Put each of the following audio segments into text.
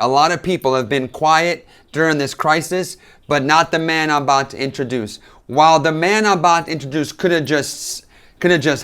A lot of people have been quiet during this crisis, but not the man I'm about to introduce. While the man I'm about to introduce could have just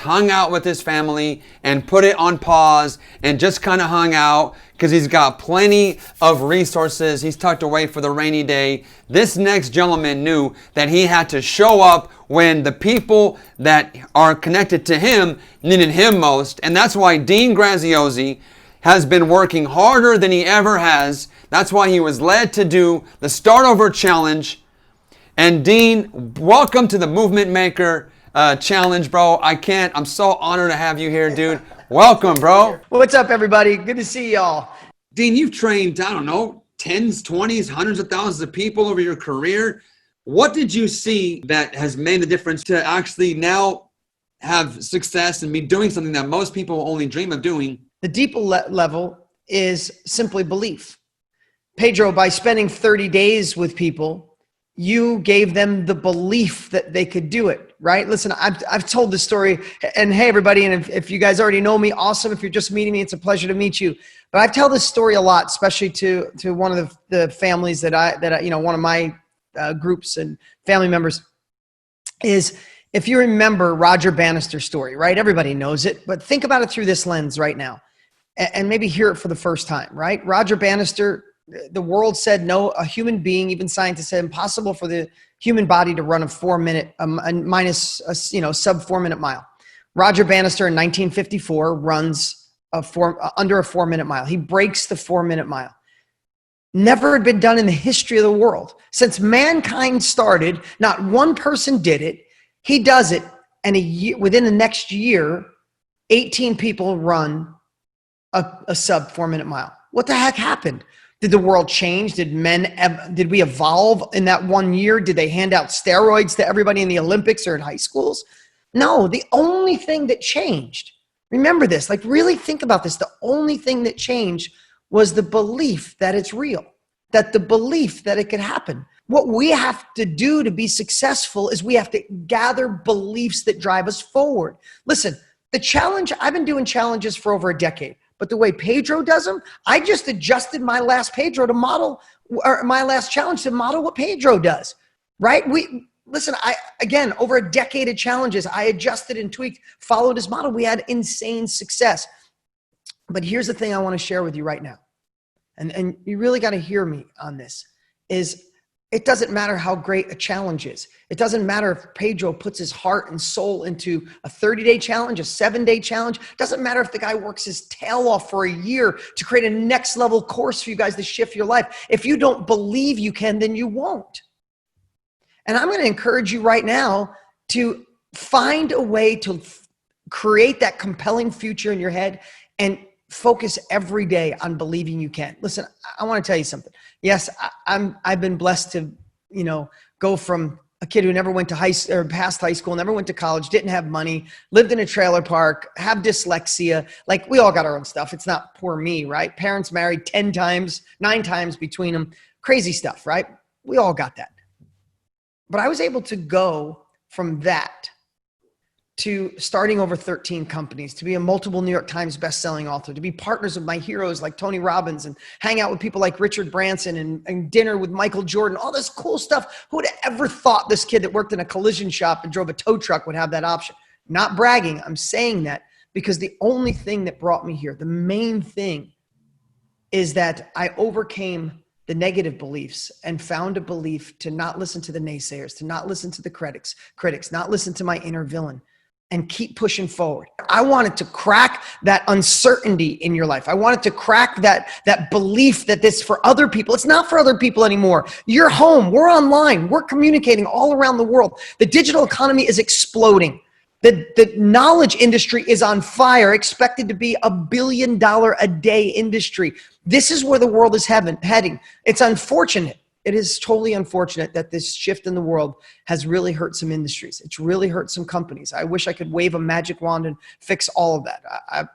hung out with his family and put it on pause and just kind of hung out because he's got plenty of resources. He's tucked away for the rainy day. This next gentleman knew that he had to show up when the people that are connected to him needed him most. And that's why Dean Graziosi has been working harder than he ever has. That's why he was led to do the Start Over Challenge. And Dean, welcome to the Movement Maker Challenge, bro. I'm so honored to have you here, dude. Welcome, bro. What's up, everybody? Good to see y'all. Dean, you've trained, I don't know, tens, 20s, hundreds of thousands of people over your career. What did you see that has made a difference to actually now have success and be doing something that most people only dream of doing? The deeper level is simply belief. Pedro, by spending 30 days with people, you gave them the belief that they could do it, right? Listen, I've told this story, and hey, everybody, and if you guys already know me, awesome. If you're just meeting me, it's a pleasure to meet you. But I tell this story a lot, especially to one of the families that I, you know, one of my groups and family members is, if you remember Roger Bannister's story, right? Everybody knows it, but think about it through this lens right now and maybe hear it for the first time, right? Roger Bannister, the world said no, a human being, even scientists said impossible for the human body to run a 4 minute, minus a, sub 4 minute mile. Roger Bannister in 1954 runs under a 4 minute mile. He breaks the 4 minute mile. Never had been done in the history of the world. Since mankind started, not one person did it. He does it, and within the next year, 18 people run a sub 4 minute mile. What the heck happened? Did the world change? Did we evolve in that 1 year? Did they hand out steroids to everybody in the Olympics or in high schools? No, the only thing that changed, remember this, like really think about this. The only thing that changed was the belief that it's real, that the belief that it could happen. What we have to do to be successful is we have to gather beliefs that drive us forward. Listen, the challenge, I've been doing challenges for over a decade, but the way Pedro does them, I just adjusted my last Pedro to model, or my last challenge to model what Pedro does, right? Listen, again, over a decade of challenges, I adjusted and tweaked, followed his model. We had insane success. But here's the thing I want to share with you right now. And you really got to hear me on this, is it doesn't matter how great a challenge is. It doesn't matter if Pedro puts his heart and soul into a 30-day challenge, a 7-day challenge. It doesn't matter if the guy works his tail off for a year to create a next level course for you guys to shift your life. If you don't believe you can, then you won't. And I'm going to encourage you right now to find a way to create that compelling future in your head and focus every day on believing you can. Listen, I want to tell you something. Yes, I've been blessed to, go from a kid who never went to past high school, never went to college, didn't have money, lived in a trailer park, have dyslexia. Like, we all got our own stuff. It's not poor me, right? Parents married 10 times, 9 times between them. Crazy stuff, right? We all got that. But I was able to go from that to starting over 13 companies, to be a multiple New York Times bestselling author, to be partners with my heroes like Tony Robbins and hang out with people like Richard Branson and dinner with Michael Jordan, all this cool stuff. Who would have ever thought this kid that worked in a collision shop and drove a tow truck would have that option? Not bragging, I'm saying that because the only thing that brought me here, the main thing, is that I overcame the negative beliefs and found a belief to not listen to the naysayers, to not listen to the critics, not listen to my inner villain, and keep pushing forward. I wanted to crack that uncertainty in your life. I wanted to crack that belief that this for other people. It's not for other people anymore. You're home. We're online. We're communicating all around the world. The digital economy is exploding. The knowledge industry is on fire, expected to be $1 billion a day industry. This is where the world is heading. It's unfortunate. It is totally unfortunate that this shift in the world has really hurt some industries. It's really hurt some companies. I wish I could wave a magic wand and fix all of that.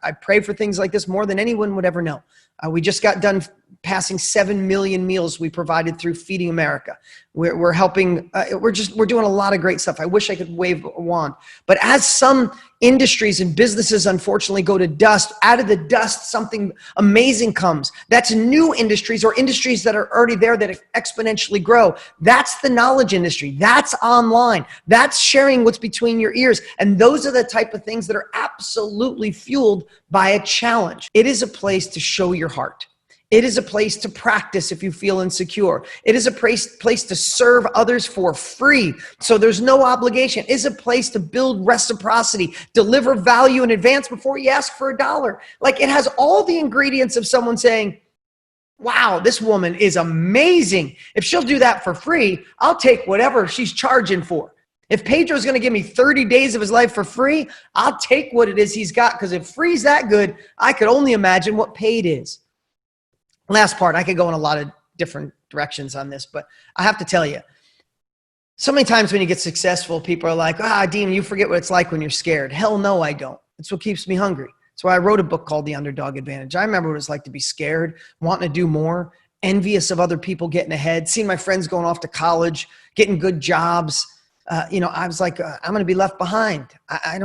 I pray for things like this more than anyone would ever know. We just got done passing 7 million meals we provided through Feeding America. We're helping, we're doing a lot of great stuff. I wish I could wave a wand. But as some industries and businesses unfortunately go to dust, out of the dust something amazing comes. That's new industries or industries that are already there that exponentially grow. That's the knowledge industry. That's online. That's sharing what's between your ears. And those are the type of things that are absolutely fueled by a challenge. It is a place to show your heart. It is a place to practice if you feel insecure. It is a place to serve others for free, so there's no obligation. It is a place to build reciprocity, deliver value in advance before you ask for a dollar. Like, it has all the ingredients of someone saying, wow, this woman is amazing. If she'll do that for free, I'll take whatever she's charging for. If Pedro's going to give me 30 days of his life for free, I'll take what it is he's got, because if free's that good, I could only imagine what paid is. Last part, I could go in a lot of different directions on this, but I have to tell you, so many times when you get successful, people are like, Dean, you forget what it's like when you're scared. Hell no, I don't. It's what keeps me hungry. That's why I wrote a book called The Underdog Advantage. I remember what it's like to be scared, wanting to do more, envious of other people getting ahead, seeing my friends going off to college, getting good jobs. I was like, I'm going to be left behind. I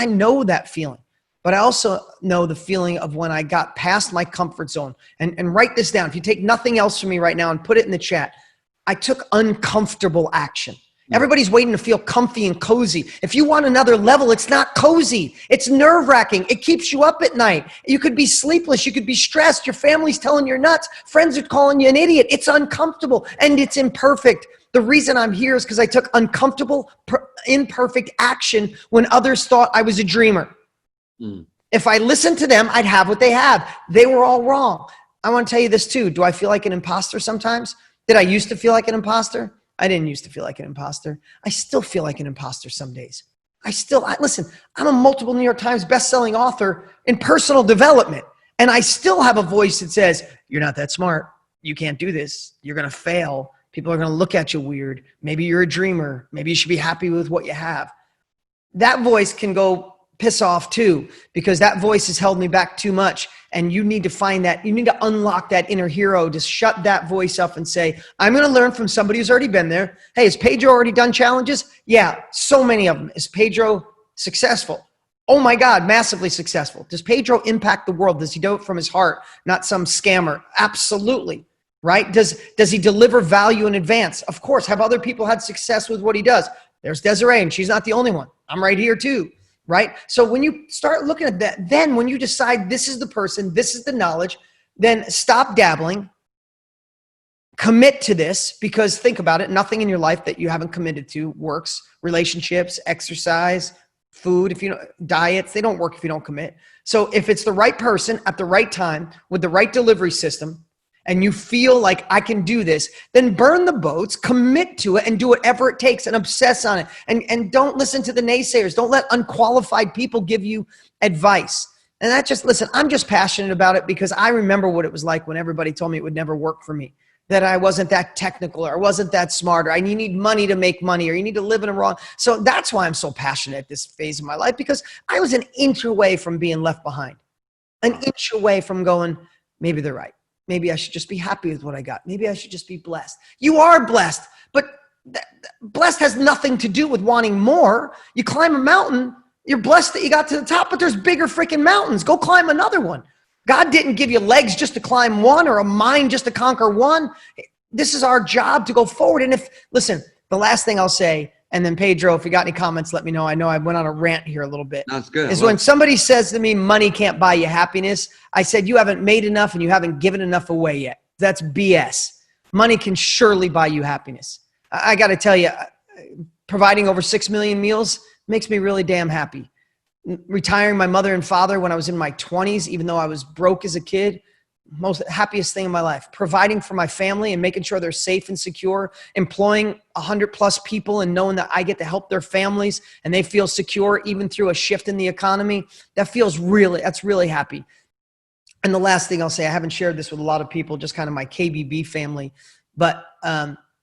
know that feeling. But I also know the feeling of when I got past my comfort zone. And write this down. If you take nothing else from me right now and put it in the chat, I took uncomfortable action. Everybody's waiting to feel comfy and cozy. If you want another level, it's not cozy. It's nerve-wracking. It keeps you up at night. You could be sleepless. You could be stressed. Your family's telling you're nuts. Friends are calling you an idiot. It's uncomfortable and it's imperfect. The reason I'm here is because I took uncomfortable, imperfect action when others thought I was a dreamer. If I listened to them, I'd have what they have. They were all wrong. I want to tell you this too. Do I feel like an imposter sometimes? Did I used to feel like an imposter? I didn't used to feel like an imposter. I still feel like an imposter some days. Listen, I'm a multiple New York Times bestselling author in personal development. And I still have a voice that says, you're not that smart. You can't do this. You're going to fail. People are going to look at you weird. Maybe you're a dreamer. Maybe you should be happy with what you have. That voice can go piss off too, because that voice has held me back too much. And you need to find that, you need to unlock that inner hero to shut that voice up and say, I'm going to learn from somebody who's already been there. Hey, has Pedro already done challenges? Yeah, so many of them. Is Pedro successful? Oh my God, massively successful. Does Pedro impact the world? Does he do it from his heart, not some scammer? Absolutely. Right? Does he deliver value in advance? Of course. Have other people had success with what he does? There's Desiree, and she's not the only one. I'm right here too. Right? So when you start looking at that, then when you decide this is the person, this is the knowledge, then stop dabbling, commit to this, because think about it, nothing in your life that you haven't committed to works. Relationships, exercise, food, diets, they don't work if you don't commit. So if it's the right person at the right time with the right delivery system, and you feel like I can do this, then burn the boats, commit to it, and do whatever it takes and obsess on it. And don't listen to the naysayers. Don't let unqualified people give you advice. And listen, I'm just passionate about it because I remember what it was like when everybody told me it would never work for me, that I wasn't that technical or I wasn't that smart, or you need money to make money, or you need to live in a wrong. So that's why I'm so passionate at this phase of my life, because I was an inch away from being left behind, an inch away from going, maybe they're right. Maybe I should just be happy with what I got. Maybe I should just be blessed. You are blessed, but blessed has nothing to do with wanting more. You climb a mountain, you're blessed that you got to the top, but there's bigger freaking mountains. Go climb another one. God didn't give you legs just to climb one or a mind just to conquer one. This is our job to go forward. And listen, the last thing I'll say, and then Pedro, if you got any comments, let me know. I know I went on a rant here a little bit. That's good. Is when somebody says to me, money can't buy you happiness, I said, you haven't made enough and you haven't given enough away yet. That's BS. Money can surely buy you happiness. I got to tell you, providing over 6 million meals makes me really damn happy. Retiring my mother and father when I was in my 20s, even though I was broke as a kid, most happiest thing in my life. Providing for my family and making sure they're safe and secure, employing 100+ people and knowing that I get to help their families and they feel secure even through a shift in the economy. That's really happy. And the last thing I'll say, I haven't shared this with a lot of people, just kind of my KBB family, but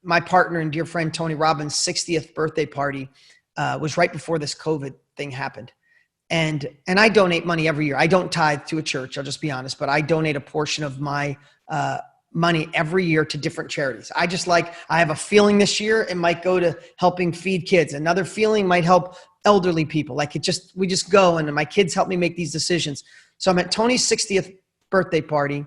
my partner and dear friend Tony Robbins' 60th birthday party was right before this COVID thing happened. And I donate money every year. I don't tithe to a church, I'll just be honest, but I donate a portion of my money every year to different charities. I have a feeling this year it might go to helping feed kids. Another feeling might help elderly people. We just go, and my kids help me make these decisions. So I'm at Tony's 60th birthday party.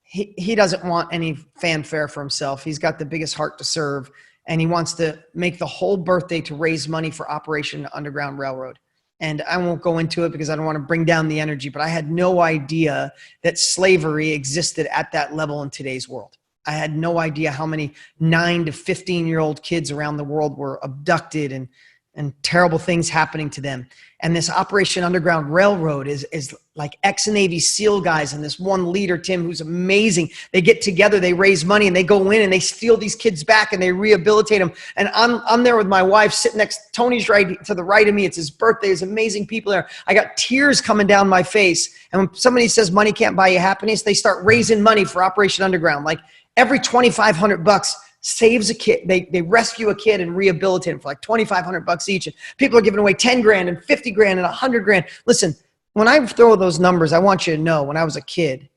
He doesn't want any fanfare for himself. He's got the biggest heart to serve, and he wants to make the whole birthday to raise money for Operation Underground Railroad. And I won't go into it because I don't want to bring down the energy, but I had no idea that slavery existed at that level in today's world. I had no idea how many 9 to 15-year-old kids around the world were abducted and terrible things happening to them. And this Operation Underground Railroad is like ex-Navy SEAL guys and this one leader, Tim, who's amazing. They get together, they raise money, and they go in and they steal these kids back and they rehabilitate them. And I'm there with my wife sitting next, Tony's right to the right of me. It's his birthday. There's amazing people there. I got tears coming down my face. And when somebody says money can't buy you happiness, they start raising money for Operation Underground. Like every $2,500 saves a kid. They rescue a kid and rehabilitate him for like $2,500 each. And people are giving away 10 grand and 50 grand and 100 grand. Listen, when I throw those numbers, I want you to know when I was a kid,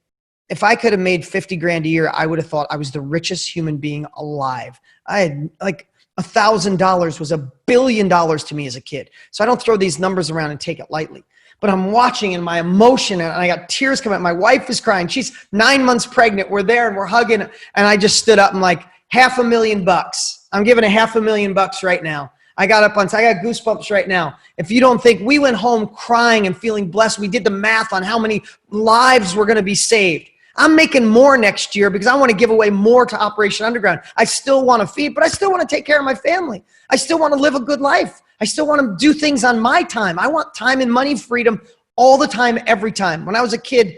if I could have made 50 grand a year, I would have thought I was the richest human being alive. I had like $1,000 was $1 billion to me as a kid. So I don't throw these numbers around and take it lightly. But I'm watching and my emotion, and I got tears coming out. My wife is crying. She's 9 months pregnant. We're there and we're hugging. And I just stood up and like, $500,000. I'm giving $500,000 right now. I got goosebumps right now. If you don't think, we went home crying and feeling blessed. We did the math on how many lives were going to be saved. I'm making more next year because I want to give away more to Operation Underground. I still want to feed, but I still want to take care of my family. I still want to live a good life. I still want to do things on my time. I want time and money freedom all the time, every time. When I was a kid,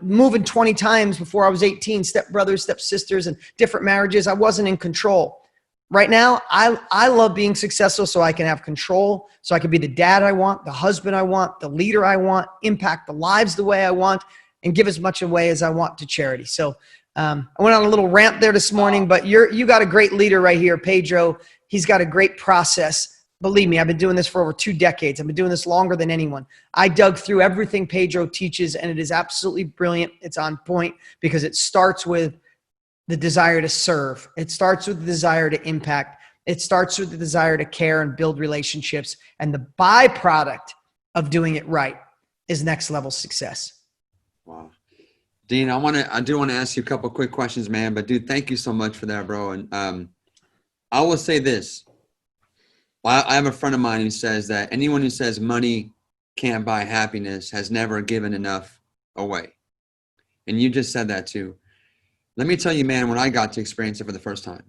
moving 20 times before I was 18, stepbrothers, stepsisters, and different marriages. I wasn't in control. Right now, I love being successful so I can have control, so I can be the dad I want, the husband I want, the leader I want, impact the lives the way I want, and give as much away as I want to charity. So I went on a little rant there this morning, but you got a great leader right here, Pedro. He's got a great process. Believe me, I've been doing this for over 2 decades. I've been doing this longer than anyone. I dug through everything Pedro teaches, and it is absolutely brilliant. It's on point because it starts with the desire to serve. It starts with the desire to impact. It starts with the desire to care and build relationships. And the byproduct of doing it right is next level success. Wow. Dean, I do want to ask you a couple quick questions, man. But dude, thank you so much for that, bro. And I will say this. I have a friend of mine who says that anyone who says money can't buy happiness has never given enough away. And you just said that too. Let me tell you, man, when I got to experience it for the first time,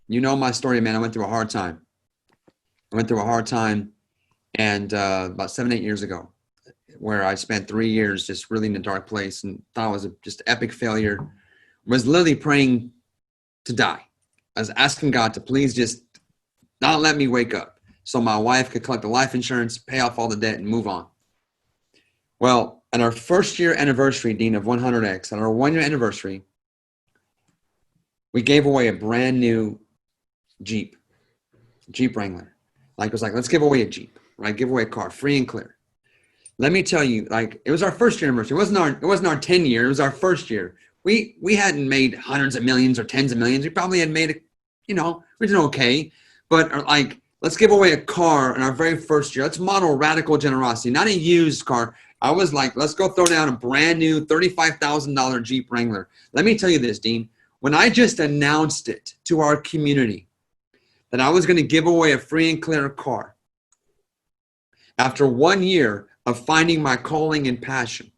you know my story, man. I went through a hard time. And about 7-8 years ago, where I spent 3 years just really in a dark place and thought it was just epic failure, was literally praying to die. I was asking God to please just not let me wake up, so my wife could collect the life insurance, pay off all the debt, and move on. Well, at our first year anniversary, Dean, of 100X, at our 1-year anniversary, we gave away a brand new Jeep Wrangler. It was like, let's give away a Jeep, right? Give away a car, free and clear. Let me tell you, it was our first year anniversary. It wasn't our 10 year. It was our first year. We hadn't made hundreds of millions or tens of millions. We probably had made we did okay. But let's give away a car in our very first year. Let's model radical generosity, not a used car. I was like, let's go throw down a brand new $35,000 Jeep Wrangler. Let me tell you this, Dean. When I just announced it to our community that I was going to give away a free and clear car, after 1 year of finding my calling and passion,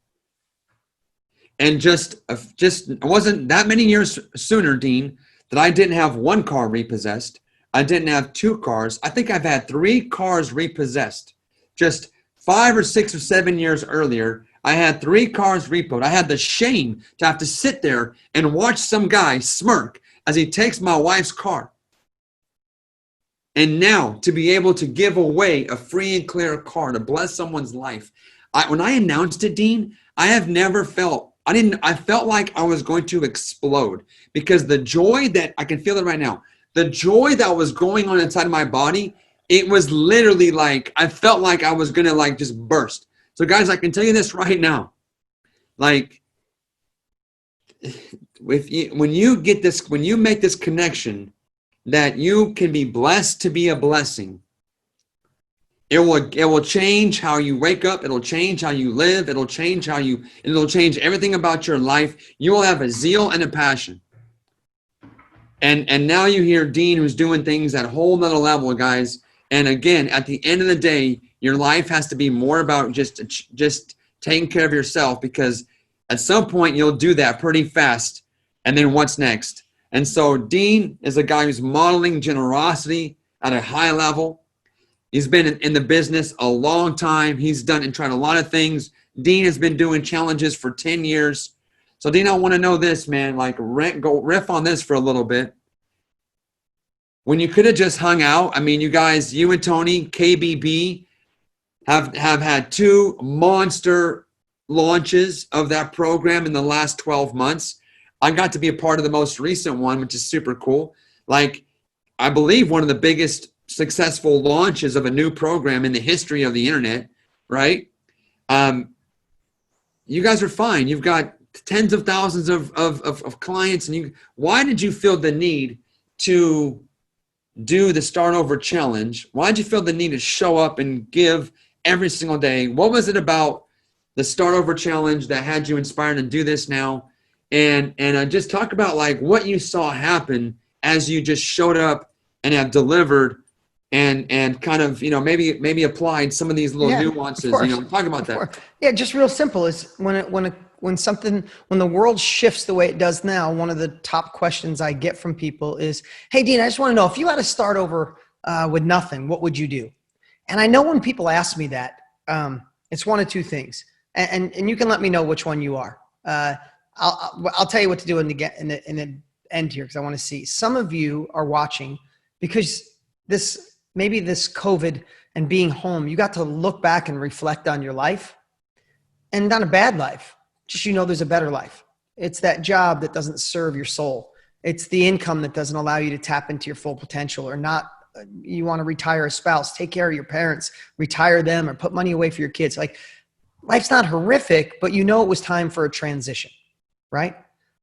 and just it wasn't that many years sooner, Dean, that I didn't have 1 car repossessed. I didn't have 2 cars. I think I've had 3 cars repossessed. Just 5 or 6 or 7 years earlier, I had 3 cars repoed. I had the shame to have to sit there and watch some guy smirk as he takes my wife's car. And now to be able to give away a free and clear car to bless someone's life. When I announced it, Dean, I felt like I was going to explode, because the joy that I can feel it right now, the joy that was going on inside of my body, it was literally like, I felt like I was going to just burst. So guys, I can tell you this right now. Like, when you make this connection that you can be blessed to be a blessing, it will change how you wake up. It'll change how you live. It'll change everything about your life. You will have a zeal and a passion. And now you hear Dean, who's doing things at a whole nother level, guys. And again, at the end of the day, your life has to be more about just taking care of yourself, because at some point you'll do that pretty fast. And then what's next? And so Dean is a guy who's modeling generosity at a high level. He's been in the business a long time. He's done and tried a lot of things. Dean has been doing challenges for 10 years. So Dean, I want to know this, man, like go riff on this for a little bit. When you could have just hung out, I mean, you guys, you and Tony, KBB, have had 2 monster launches of that program in the last 12 months. I got to be a part of the most recent one, which is super cool. Like, I believe one of the biggest successful launches of a new program in the history of the internet, right? You guys are fine. You've got tens of thousands of clients. And why did you feel the need to do the Start Over Challenge? Why did you feel the need to show up and give every single day? What was it about the Start Over Challenge that had you inspired to do this now? And just talk about like what you saw happen as you just showed up and have delivered and kind of, maybe applied some of these little nuances, talk about that. Yeah, just real simple is when the world shifts the way it does now, one of the top questions I get from people is, hey, Dean, I just want to know, if you had to start over with nothing, what would you do? And I know when people ask me that, it's one of 2 things. And you can let me know which one you are. I'll tell you what to do in the end here, because I want to see. Some of you are watching because this COVID and being home, you got to look back and reflect on your life, and not a bad life. Just, there's a better life. It's that job that doesn't serve your soul. It's the income that doesn't allow you to tap into your full potential, or not. You want to retire a spouse, take care of your parents, retire them, or put money away for your kids. Like, life's not horrific, but it was time for a transition, right?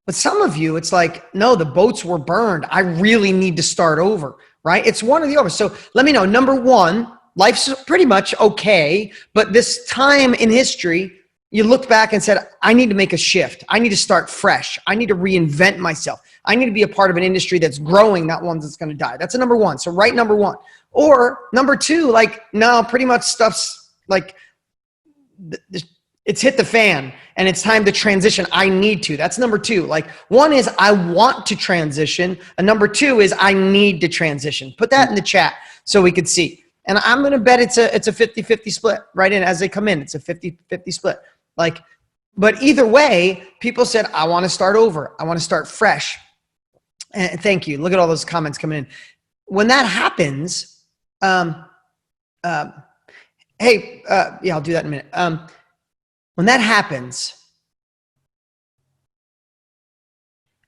But some of you, it's like, no, the boats were burned. I really need to start over, right? It's one or the other. So let me know. Number 1, life's pretty much okay, but this time in history, you looked back and said, I need to make a shift. I need to start fresh. I need to reinvent myself. I need to be a part of an industry that's growing, not one that's going to die. That's a number 1. So write number 1. Or number 2, like, no, pretty much stuff's like, it's hit the fan and it's time to transition. I need to. That's number 2. Like, 1 is I want to transition. And number 2 is I need to transition. Put that in the chat so we could see. And I'm going to bet it's a 50-50 split right in as they come in. It's a 50-50 split. Like, but either way, people said, I want to start over. I want to start fresh. And thank you. Look at all those comments coming in. When that happens, yeah, I'll do that in a minute. When that happens,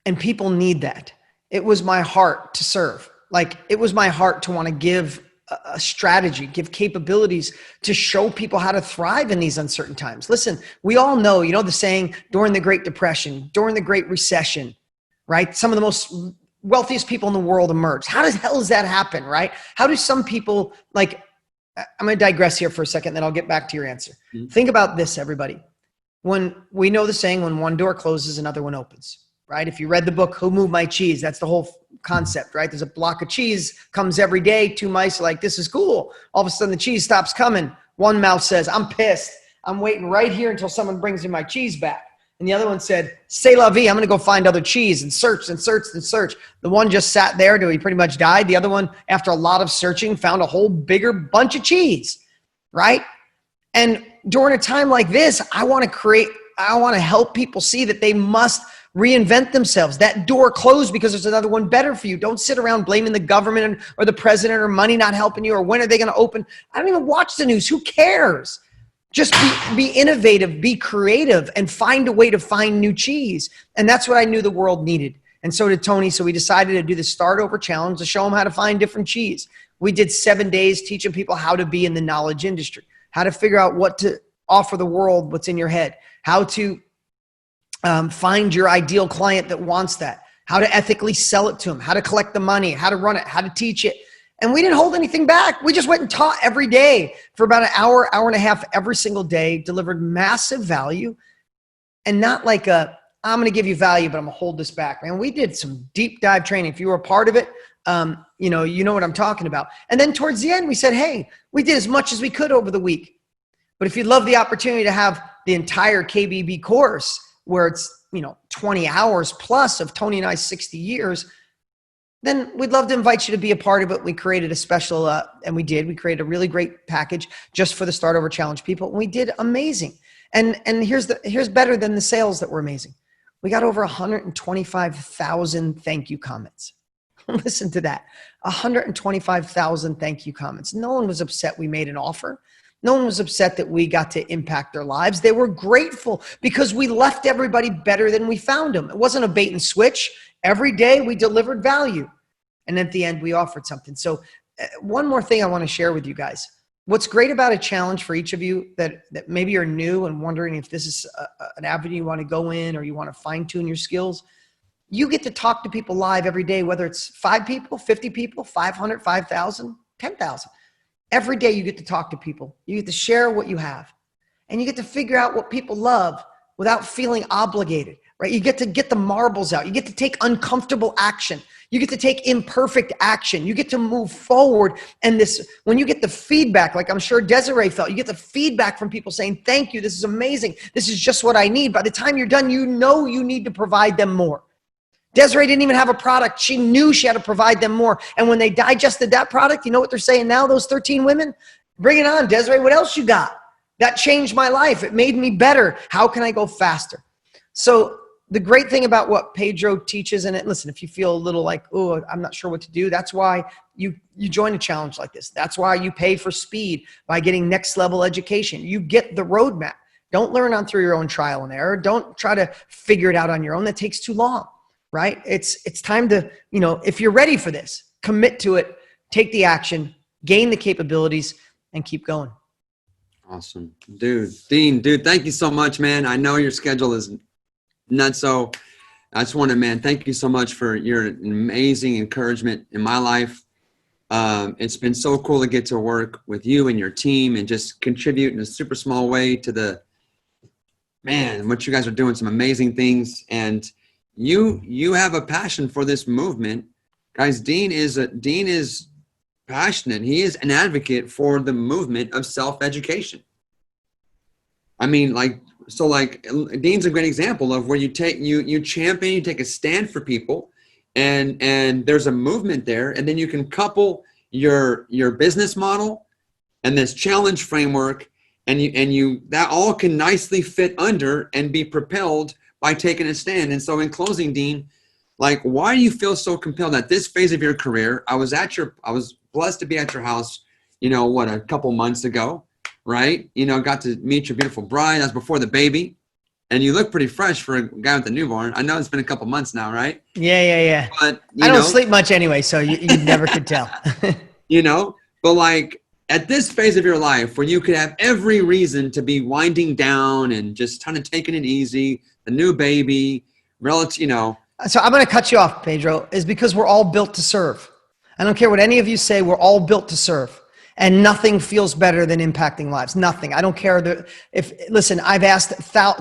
and people need that, it was my heart to serve. Like, it was my heart to want to give a strategy, give capabilities to show people how to thrive in these uncertain times. Listen, we all know, the saying, during the Great Depression, during the Great Recession, right? Some of the most wealthiest people in the world emerged. How the hell does that happen, right? How do some people, like, I'm going to digress here for a second, then I'll get back to your answer. Mm-hmm. Think about this, everybody. When we know the saying, when one door closes, another one opens, right? If you read the book, Who Moved My Cheese? That's the whole concept, right? There's a block of cheese, comes every day. 2 mice are like, this is cool. All of a sudden the cheese stops coming. One mouse says, I'm pissed. I'm waiting right here until someone brings me my cheese back. And the other one said, c'est la vie, I'm going to go find other cheese, and searched and searched and searched. The one just sat there till he pretty much died. The other one, after a lot of searching, found a whole bigger bunch of cheese, right? And during a time like this, I want to help people see that they must reinvent themselves. That door closed because there's another one better for you. Don't sit around blaming the government or the president or money not helping you or when are they going to open. I don't even watch the news. Who cares? Just be innovative, be creative, and find a way to find new cheese. And that's what I knew the world needed. And so did Tony. So we decided to do the Start Over Challenge to show them how to find different cheese. We did 7 days teaching people how to be in the knowledge industry, how to figure out what to offer the world what's in your head, how to find your ideal client that wants that, how to ethically sell it to them, how to collect the money, how to run it, how to teach it. And we didn't hold anything back. We just went and taught every day for about an hour, hour and a half every single day, delivered massive value, and not like I'm going to give you value, but I'm going to hold this back. Man, we did some deep dive training. If you were a part of it, you know what I'm talking about. And then towards the end, we said, hey, we did as much as we could over the week. But if you'd love the opportunity to have the entire KBB course where it's, 20 hours plus of Tony and I's 60 years, then we'd love to invite you to be a part of it. We created a special, and we created a really great package just for the Start Over Challenge people. And we did amazing. And here's better than the sales that were amazing. We got over 125,000 thank you comments. Listen to that. 125,000 thank you comments. No one was upset we made an offer. No one was upset that we got to impact their lives. They were grateful because we left everybody better than we found them. It wasn't a bait and switch. Every day we delivered value. And at the end, we offered something. So one more thing I want to share with you guys. What's great about a challenge for each of you that maybe you're new and wondering if this is an avenue you want to go in or you want to fine tune your skills, you get to talk to people live every day, whether it's 5 people, 50 people, 500, 5,000, 10,000. Every day you get to talk to people. You get to share what you have. And you get to figure out what people love without feeling obligated, right? You get to get the marbles out. You get to take uncomfortable action. You get to take imperfect action. You get to move forward. And when you get the feedback, like I'm sure Desiree felt, you get the feedback from people saying, thank you, this is amazing. This is just what I need. By the time you're done, you know you need to provide them more. Desiree didn't even have a product. She knew she had to provide them more. And when they digested that product, you know what they're saying now, those 13 women? Bring it on, Desiree. What else you got? That changed my life. It made me better. How can I go faster? So the great thing about what Pedro teaches, and listen, if you feel a little like, oh, I'm not sure what to do, that's why you join a challenge like this. That's why you pay for speed by getting next level education. You get the roadmap. Don't learn through your own trial and error. Don't try to figure it out on your own. That takes too long. Right? It's time to, if you're ready for this, commit to it, take the action, gain the capabilities, and keep going. Awesome. Dean, thank you so much, man. I know your schedule is nuts. So I just want to, thank you so much for your amazing encouragement in my life. It's been so cool to get to work with you and your team and just contribute in a super small way to what you guys are doing, some amazing things. And you have a passion for this movement, guys. Dean is passionate. He is an advocate for the movement of self-education. I mean, Dean's a great example of where you champion, you take a stand for people, and there's a movement there, and then you can couple your business model and this challenge framework, and you that all can nicely fit under and be propelled by taking a stand. And so in closing, Dean, why do you feel so compelled at this phase of your career? I was blessed to be at your house, a couple months ago, right? Got to meet your beautiful bride. That was before the baby. And you look pretty fresh for a guy with a newborn. I know it's been a couple months now, right? Yeah. But I don't sleep much anyway, so you never could tell. But at this phase of your life where you could have every reason to be winding down and just kind of taking it easy, the new baby, relative, So I'm going to cut you off, Pedro, is because we're all built to serve. I don't care what any of you say, we're all built to serve. And nothing feels better than impacting lives. Nothing. I don't care. Listen, I've asked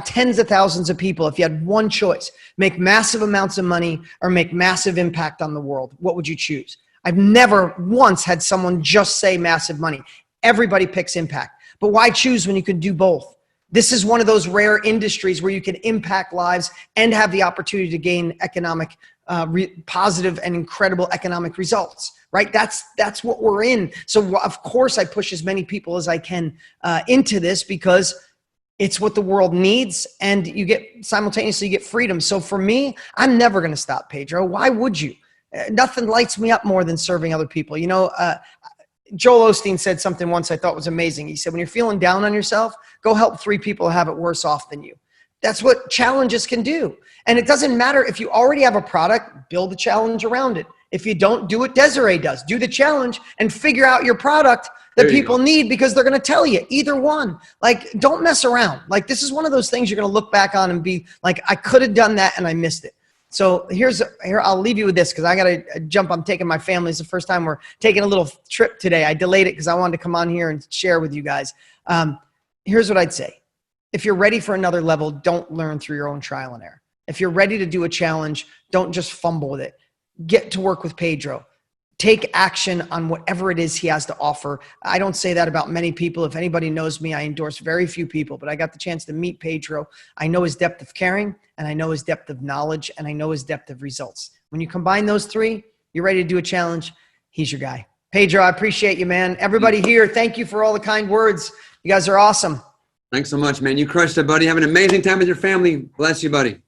tens of thousands of people, if you had one choice, make massive amounts of money or make massive impact on the world, what would you choose? I've never once had someone just say massive money. Everybody picks impact. But why choose when you can do both? This is one of those rare industries where you can impact lives and have the opportunity to gain economic, positive and incredible economic results, right? That's what we're in. So of course I push as many people as I can into this because it's what the world needs, and you get simultaneously get freedom. So for me, I'm never going to stop, Pedro. Why would you? Nothing lights me up more than serving other people. Joel Osteen said something once I thought was amazing. He said, when you're feeling down on yourself, go help 3 people have it worse off than you. That's what challenges can do. And it doesn't matter if you already have a product, build a challenge around it. If you don't, do what Desiree does. Do the challenge and figure out your product that people need, because they're going to tell you either one. Like, don't mess around. Like, this is one of those things you're going to look back on and be like, I could have done that and I missed it. So here, I'll leave you with this, because I got to jump. I'm taking my family. It's the first time we're taking a little trip today. I delayed it because I wanted to come on here and share with you guys. Here's what I'd say. If you're ready for another level, don't learn through your own trial and error. If you're ready to do a challenge, don't just fumble with it. Get to work with Pedro. Take action on whatever it is he has to offer. I don't say that about many people. If anybody knows me, I endorse very few people, but I got the chance to meet Pedro. I know his depth of caring, and I know his depth of knowledge, and I know his depth of results. When you combine those three, you're ready to do a challenge. He's your guy. Pedro, I appreciate you, man. Everybody here, thank you for all the kind words. You guys are awesome. Thanks so much, man. You crushed it, buddy. Have an amazing time with your family. Bless you, buddy.